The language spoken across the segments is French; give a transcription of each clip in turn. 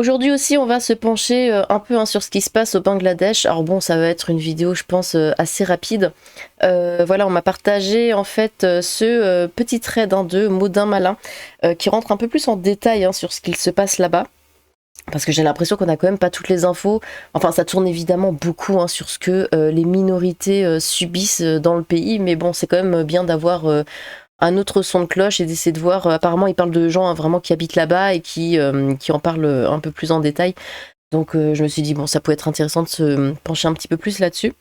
Aujourd'hui aussi, on va se pencher un peu sur ce qui se passe au Bangladesh. Alors bon, ça va être une vidéo, je pense, assez rapide. Voilà, on m'a partagé en fait ce petit thread de Maudin Malin qui rentre un peu plus en détail sur ce qu'il se passe là-bas. Parce que j'ai l'impression qu'on n'a quand même pas toutes les infos. Enfin, ça tourne évidemment beaucoup sur ce que les minorités subissent dans le pays. Mais bon, c'est quand même bien d'avoir un autre son de cloche et d'essayer de voir. Apparemment, il parle de gens vraiment qui habitent là-bas et qui en parlent un peu plus en détail. Donc, je me suis dit, bon, ça pourrait être intéressant de se pencher un petit peu plus là-dessus.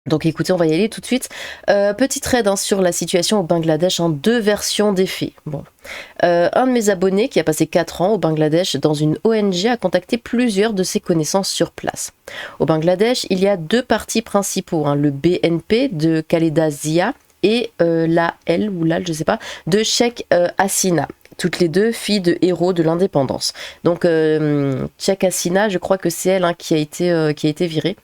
Donc écoutez, on va y aller tout de suite. Petit trade sur la situation au Bangladesh en deux versions des faits. Bon. Un de mes abonnés qui a passé 4 ans au Bangladesh dans une ONG a contacté plusieurs de ses connaissances sur place. Au Bangladesh, il y a deux partis principaux, le BNP de Khaleda Zia et l'AL ou l'AL, je sais pas, de Sheikh Hasina. Toutes les deux filles de héros de l'indépendance. Donc Sheikh Hasina, je crois que c'est elle qui a été virée.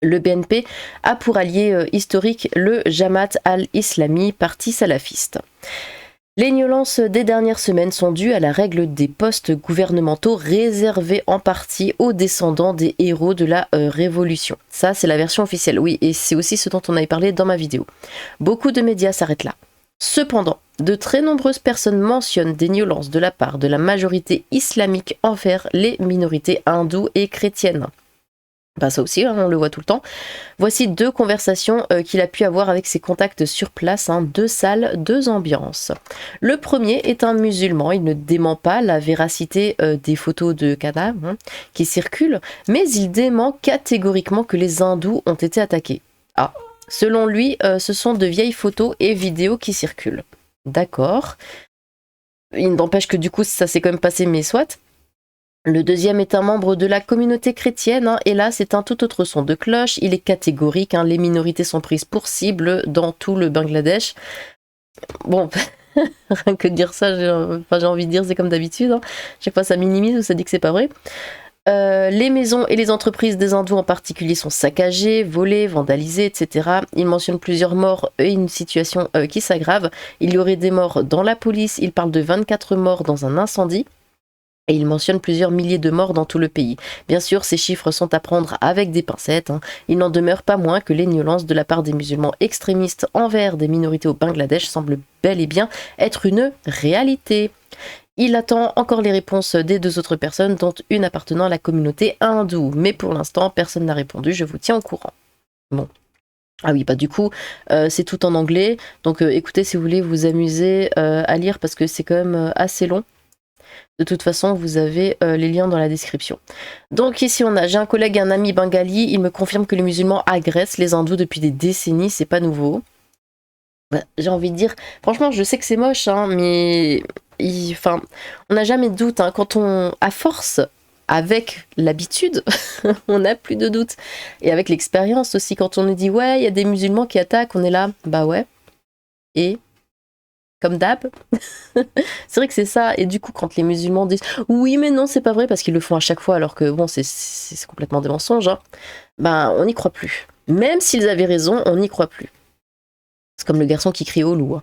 Le BNP a pour allié historique le Jamaat al-Islami, parti salafiste. Les violences des dernières semaines sont dues à la règle des postes gouvernementaux réservés en partie aux descendants des héros de la Révolution. Ça, c'est la version officielle, oui, et c'est aussi ce dont on avait parlé dans ma vidéo. Beaucoup de médias s'arrêtent là. Cependant, de très nombreuses personnes mentionnent des violences de la part de la majorité islamique envers les minorités hindoues et chrétiennes. Bah ça aussi, on le voit tout le temps. Voici deux conversations qu'il a pu avoir avec ses contacts sur place, deux salles, deux ambiances. Le premier est un musulman, il ne dément pas la véracité des photos de cadavres qui circulent, mais il dément catégoriquement que les hindous ont été attaqués. Ah, selon lui, ce sont de vieilles photos et vidéos qui circulent. D'accord. Il n'empêche que du coup, ça s'est quand même passé, mais soit. Le deuxième est un membre de la communauté chrétienne, et là c'est un tout autre son de cloche, il est catégorique, les minorités sont prises pour cible dans tout le Bangladesh. Bon, rien que de dire ça, j'ai envie de dire c'est comme d'habitude, chaque fois ça minimise ou ça dit que c'est pas vrai. Les maisons et les entreprises des hindous en particulier sont saccagées, volées, vandalisées, etc. Il mentionne plusieurs morts et une situation qui s'aggrave. Il y aurait des morts dans la police, il parle de 24 morts dans un incendie. Et il mentionne plusieurs milliers de morts dans tout le pays. Bien sûr, ces chiffres sont à prendre avec des pincettes. Il n'en demeure pas moins que les violences de la part des musulmans extrémistes envers des minorités au Bangladesh semblent bel et bien être une réalité. Il attend encore les réponses des deux autres personnes, dont une appartenant à la communauté hindoue. Mais pour l'instant, personne n'a répondu, je vous tiens au courant. Bon. Ah oui, du coup, c'est tout en anglais. Donc écoutez, si vous voulez vous amuser à lire, parce que c'est quand même assez long. De toute façon, vous avez les liens dans la description. Donc ici, j'ai un collègue, un ami bengali, il me confirme que les musulmans agressent les hindous depuis des décennies, c'est pas nouveau. J'ai envie de dire, franchement, je sais que c'est moche, mais on n'a jamais de doute, quand à force, avec l'habitude, on n'a plus de doute. Et avec l'expérience aussi, quand on nous dit, ouais, il y a des musulmans qui attaquent, on est là, bah ouais, et comme d'hab. C'est vrai que c'est ça, et du coup quand les musulmans disent oui mais non c'est pas vrai parce qu'ils le font à chaque fois alors que bon c'est complètement des mensonges, on n'y croit plus. Même s'ils avaient raison, on n'y croit plus. C'est comme le garçon qui crie au loup.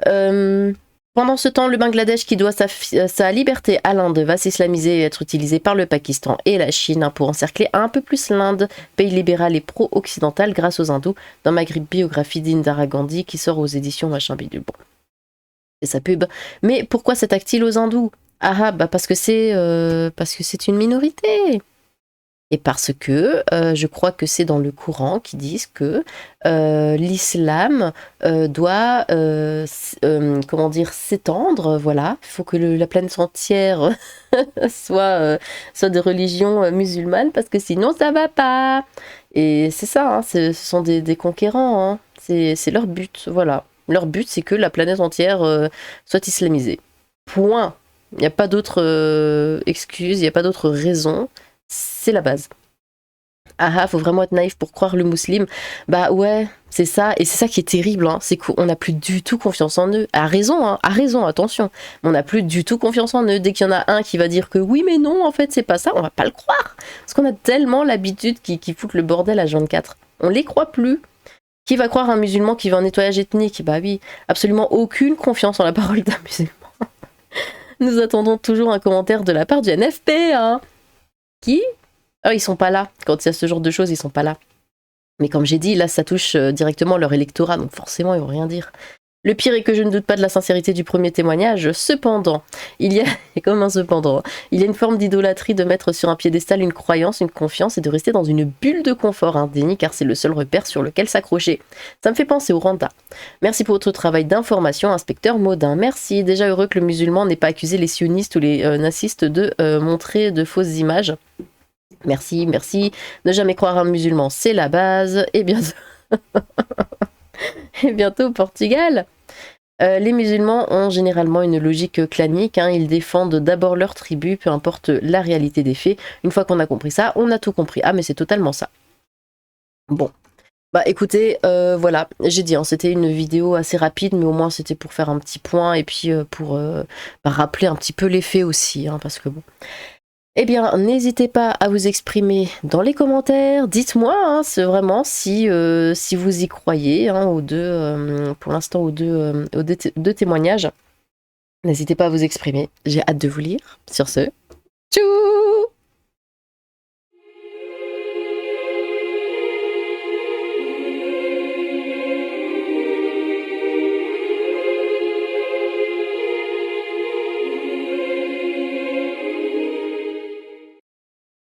Pendant ce temps, le Bangladesh qui doit sa liberté à l'Inde va s'islamiser et être utilisé par le Pakistan et la Chine pour encercler un peu plus l'Inde, pays libéral et pro-occidental grâce aux hindous, dans ma biographie d'Indira Gandhi qui sort aux éditions machin bidule. Bon. Et sa pub. Mais pourquoi s'attaque-t-il aux hindous ? Parce que c'est une minorité. Et parce que je crois que c'est dans le Coran qu'ils disent que l'islam doit s'étendre, voilà. Il faut que la planète entière soit de religion musulmane parce que sinon ça va pas. Et c'est ça, ce sont des conquérants, c'est leur but, voilà. Leur but, c'est que la planète entière soit islamisée. Point. Il n'y a pas d'autre excuse, il n'y a pas d'autre raison. C'est la base. Faut vraiment être naïf pour croire le musulman. Bah ouais, c'est ça. Et c'est ça qui est terrible, c'est qu'on n'a plus du tout confiance en eux. À raison, attention. Mais on n'a plus du tout confiance en eux. Dès qu'il y en a un qui va dire que oui, mais non, en fait, c'est pas ça, on va pas le croire. Parce qu'on a tellement l'habitude qu'ils foutent le bordel à 24. On les croit plus. Qui va croire un musulman qui veut un nettoyage ethnique ? Bah oui, absolument aucune confiance en la parole d'un musulman. Nous attendons toujours un commentaire de la part du NFP, hein. Qui? Ah, ils sont pas là. Quand il y a ce genre de choses, ils sont pas là. Mais comme j'ai dit, là, ça touche directement leur électorat, donc forcément, ils vont rien dire. Le pire est que je ne doute pas de la sincérité du premier témoignage. Cependant, il y a comme un cependant, il y a une forme d'idolâtrie de mettre sur un piédestal une croyance, une confiance et de rester dans une bulle de confort, un déni, car c'est le seul repère sur lequel s'accrocher. Ça me fait penser au Rwanda. Merci pour votre travail d'information, inspecteur Maudin. Merci. Déjà heureux que le musulman n'ait pas accusé les sionistes ou les nazistes de montrer de fausses images. Merci, merci. Ne jamais croire un musulman, c'est la base. Et bientôt... Et bientôt au Portugal. Les musulmans ont généralement une logique clanique, hein. Ils défendent d'abord leur tribu, peu importe la réalité des faits. Une fois qu'on a compris ça, on a tout compris. Ah mais c'est totalement ça. Bon. Bah écoutez, voilà, j'ai dit, hein, c'était une vidéo assez rapide, mais au moins c'était pour faire un petit point et puis pour rappeler un petit peu les faits aussi, hein, parce que bon... Eh bien, n'hésitez pas à vous exprimer dans les commentaires. Dites-moi, hein, c'est vraiment si vous y croyez, hein, aux deux, pour l'instant aux deux témoignages. N'hésitez pas à vous exprimer. J'ai hâte de vous lire. Sur ce, tchou!